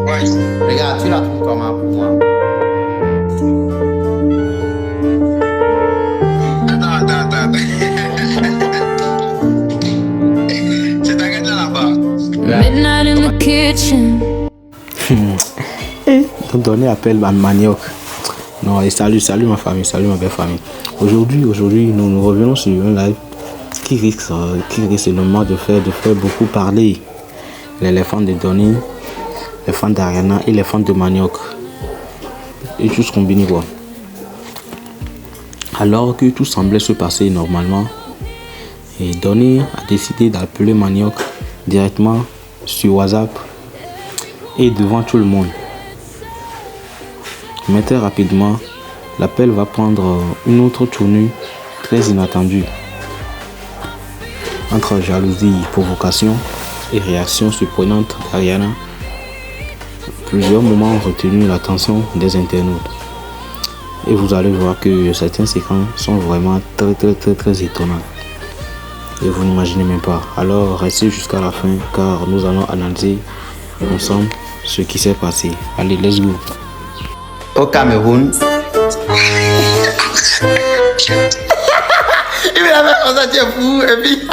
Ouais. Regarde, tu la trouves comment pour moi? Attends. C'est ta gueule là-bas. Midnight in the kitchen. Donc donner appel à manioc. Non, et salut ma famille, salut ma belle famille. Aujourd'hui, nous revenons sur un live qui risque énormément de faire beaucoup parler les fans de Donny, les fans d'Ariana et les fans de Manioc. Et tous combinés quoi. Alors que tout semblait se passer normalement, et Donny a décidé d'appeler Manioc directement sur WhatsApp et devant tout le monde. Mais très rapidement, l'appel va prendre une autre tournure très inattendue. Entre jalousie, provocation et réaction surprenante d'Ariana, plusieurs moments ont retenu l'attention des internautes. Et vous allez voir que certaines séquences sont vraiment très étonnantes. Et vous n'imaginez même pas. Alors restez jusqu'à la fin car nous allons analyser ensemble ce qui s'est passé. Allez, let's go. Au Cameroun. Il me l'avait comme ça, tu es fou. Et puis.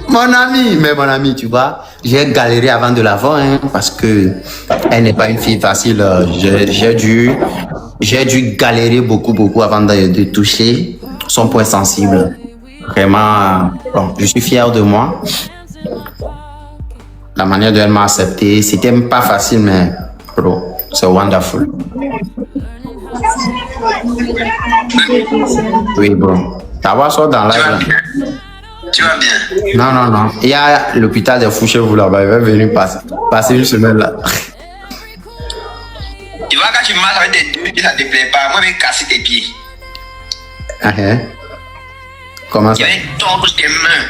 Mon ami, tu vois, j'ai galéré avant de la voir, hein, parce que elle n'est pas une fille facile. J'ai dû galérer beaucoup avant de toucher son point sensible. Vraiment, bon, je suis fier de moi. La manière dont elle m'a accepté, c'était pas facile, mais bro, c'est wonderful. Oui, bro. Ta voix sort dans l'air. Tu vas bien? Non. Il y a l'hôpital de fous chez vous là-bas. Il va venir passer une semaine là. Tu vois, quand tu marches avec tes deux pieds, ça te plaît pas. Moi, je vais casser tes pieds. Comment Je ça? vais tordre tes mains.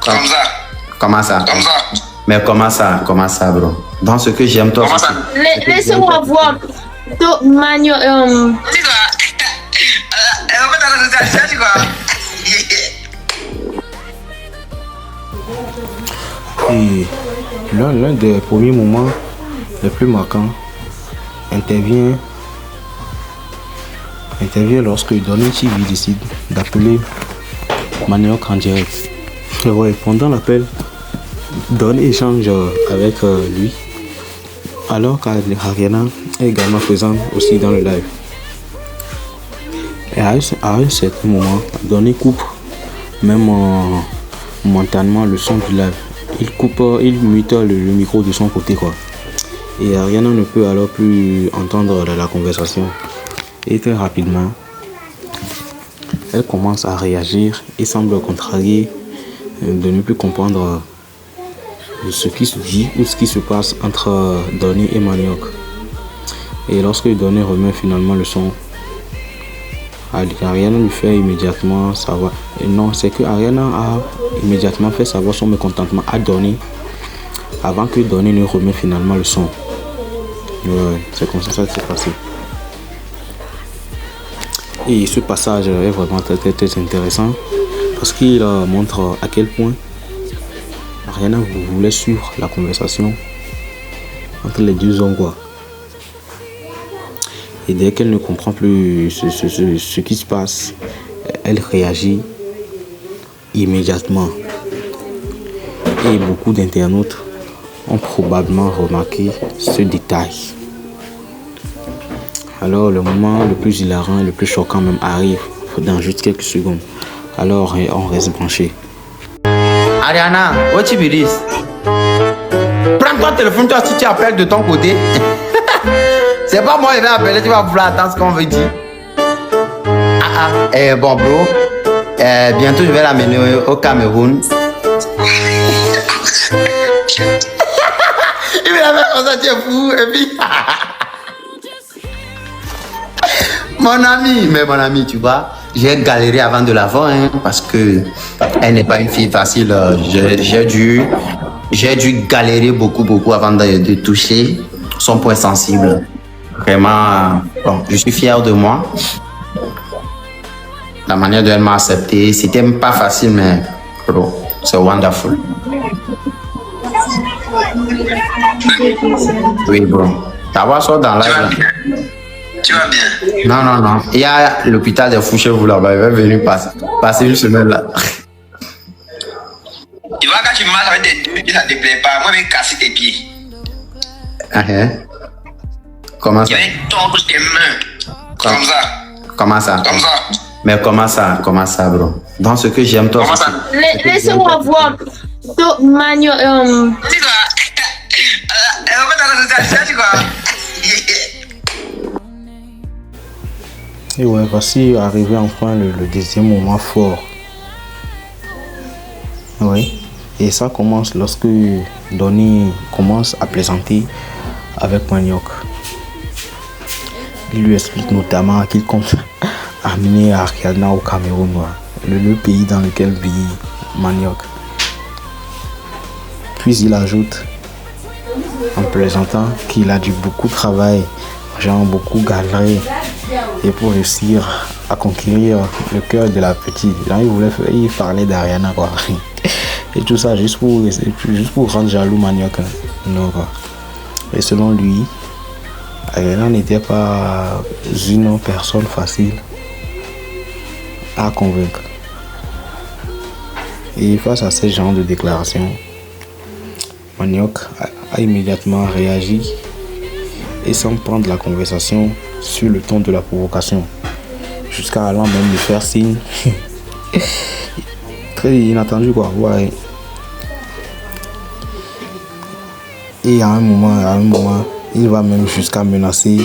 Comme ça. Comment ça? Comme ça. Mais comment ça, bro? Dans ce que j'aime, toi. Comment ça? Laissez-moi voir. Manio, Tu quoi? En fait, tu quoi? Et l'un des premiers moments les plus marquants intervient lorsque Donny TV décide d'appeler Manioc en direct. Et ouais, pendant l'appel, Donny échange avec lui, alors qu'Ariana est également présente aussi dans le live. Et à un certain moment, Donny coupe même momentanément le son du live. Il mute le micro de son côté quoi. Et Ariana ne peut alors plus entendre la conversation. Et très rapidement, elle commence à réagir et semble contrariée de ne plus comprendre ce qui se dit ou ce qui se passe entre Donny et Manioc. Et lorsque Donny remet finalement le son, Ariana lui fait immédiatement savoir. Et non, c'est que Ariana a immédiatement fait savoir son mécontentement à Donny avant que Donny ne remette finalement le son. Ouais, c'est comme ça que c'est passé. Et ce passage est vraiment très intéressant parce qu'il montre à quel point Ariana voulait suivre la conversation entre les deux hommes quoi. Et dès qu'elle ne comprend plus ce qui se passe, elle réagit immédiatement. Et beaucoup d'internautes ont probablement remarqué ce détail. Alors le moment le plus hilarant et le plus choquant même arrive dans juste quelques secondes. Alors on reste branché. Ariana, what you be this? Prends ton téléphone, toi si tu appelles de ton côté. C'est pas moi qui vais appeler, tu vas vouloir attendre ce qu'on veut dire. Bon bro, bientôt je vais l'amener au Cameroun. Il me l'avait comme ça, tu es fou. Et puis. Mon ami, tu vois, j'ai galéré avant de la voir, hein, parce que elle n'est pas une fille facile. J'ai dû galérer beaucoup avant de toucher son point sensible. Vraiment, bon, je suis fier de moi. La manière dont elle m'a accepté, c'était pas facile, mais bro, c'est wonderful. Oui, bon. Ta voix sort dans Tu vas l'air. bien. Tu vas bien. Non, non, non. Il y a l'hôpital des fous chez vous là-bas. Il va venir passer une semaine là. Tu vois, quand tu marches avec tes deux pieds, ça ne te plaît pas. Moi, je vais casser tes pieds. Ah, hein? Comment Je ça? vais tordre tes mains. Comme ça. Comment ça? Comme ça. Mais comment ça? Comment ça, bro? Dans ce que j'aime, toi. Comment ça? Laissez-moi voir. To Manu, C'est quoi? En fait, c'est quoi? Et ouais, voici arrivé enfin le deuxième moment fort. Oui. Et ça commence lorsque Donny commence à plaisanter avec Manioc. Il lui explique notamment qu'il compte amener Ariana au Cameroun, le pays dans lequel vit Manioc. Puis il ajoute, en plaisantant, qu'il a dû beaucoup travailler, genre beaucoup galérer, et pour réussir à conquérir le cœur de la petite. Genre, il parlait d'Ariana, quoi. Et tout ça juste pour rendre jaloux Manioc. Non, quoi. Et selon lui, Ariana n'était pas une personne facile à convaincre. Et face à ce genre de déclaration, Manioc a immédiatement réagi et sans prendre la conversation sur le ton de la provocation, jusqu'à allant même lui faire signe. Très inattendu, quoi. Ouais. Et à un moment, il va même jusqu'à menacer,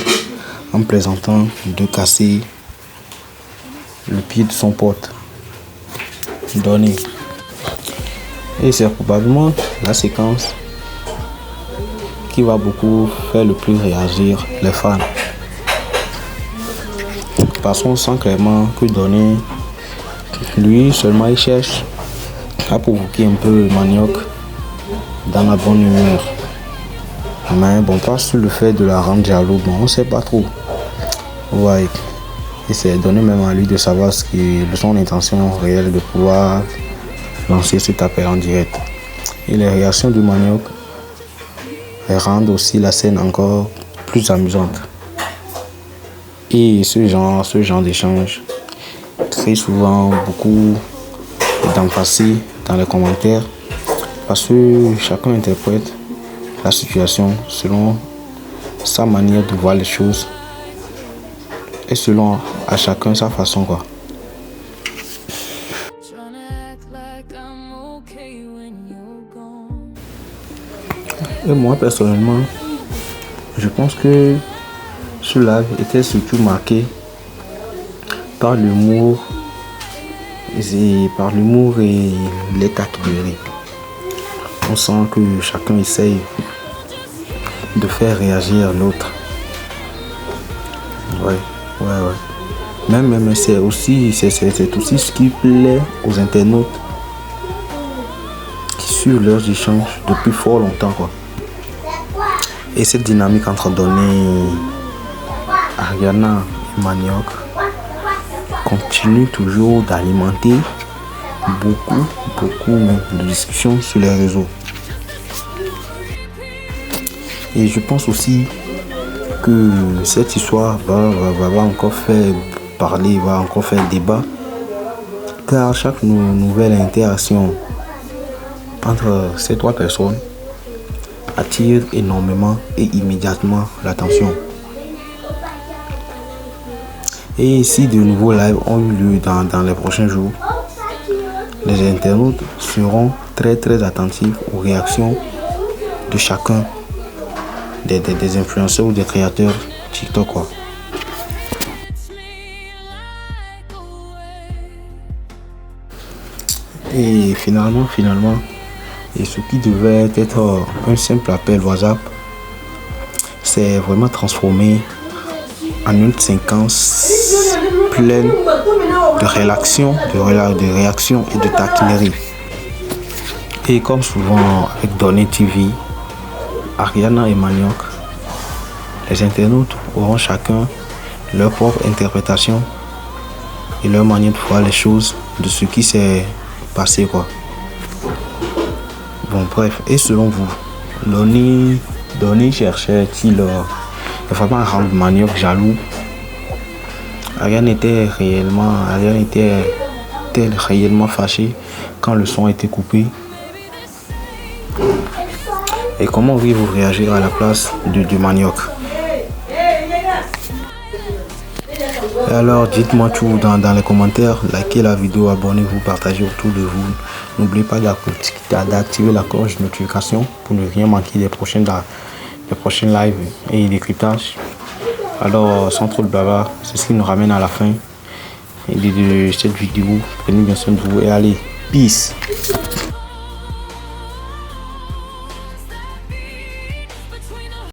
en plaisantant, de casser le pied de son pote, Donny. Et c'est probablement la séquence qui va beaucoup faire le plus réagir les fans. Parce qu'on sent clairement que Donny, lui seulement, il cherche à provoquer un peu Manioc dans la bonne humeur. Mais bon, pas sur le fait de la rendre jaloux, bon, on sait pas trop. Ouais. Et c'est donné même à lui de savoir ce qui est son intention réelle de pouvoir lancer cet appel en direct. Et les réactions de Manioc rendent aussi la scène encore plus amusante. Et ce genre d'échange, très souvent beaucoup d'emphasis dans les commentaires, parce que chacun interprète la situation selon sa manière de voir les choses et selon à chacun sa façon, quoi. Et moi personnellement, je pense que ce live était surtout marqué par l'humour et les taquineries. On sent que chacun essaye de faire réagir l'autre. Ouais. Même c'est aussi ce qui plaît aux internautes qui suivent leurs échanges depuis fort longtemps, quoi. Et cette dynamique entre Donny, Ariana et Manioc continue toujours d'alimenter beaucoup même de discussions sur les réseaux. Et je pense aussi que cette histoire va encore faire parler, va encore faire débat, car chaque nouvelle interaction entre ces trois personnes attire énormément et immédiatement l'attention. Et si de nouveaux lives ont eu lieu dans les prochains jours, les internautes seront très attentifs aux réactions de chacun des influenceurs ou des créateurs TikTok, quoi. Et finalement, et ce qui devait être un simple appel WhatsApp s'est vraiment transformé en une séquence pleine de réactions et de taquineries. Et comme souvent avec Donny TV, Ariana et Manioc, les internautes auront chacun leur propre interprétation et leur manière de voir les choses de ce qui s'est passé, quoi. Bon, bref, et selon vous, Donny cherchait-il vraiment à rendre Manioc jaloux? Ariane était réellement fâché quand le son était coupé. Et comment auriez-vous réagir à la place du Manioc? Et alors dites-moi tout dans les commentaires, likez la vidéo, abonnez-vous, partagez autour de vous. N'oubliez pas d'activer la cloche de notification pour ne rien manquer des prochains lives et décryptages. Alors sans trop de blabla, c'est ce qui nous ramène à la fin de cette vidéo. Prenez bien soin de vous et allez, peace.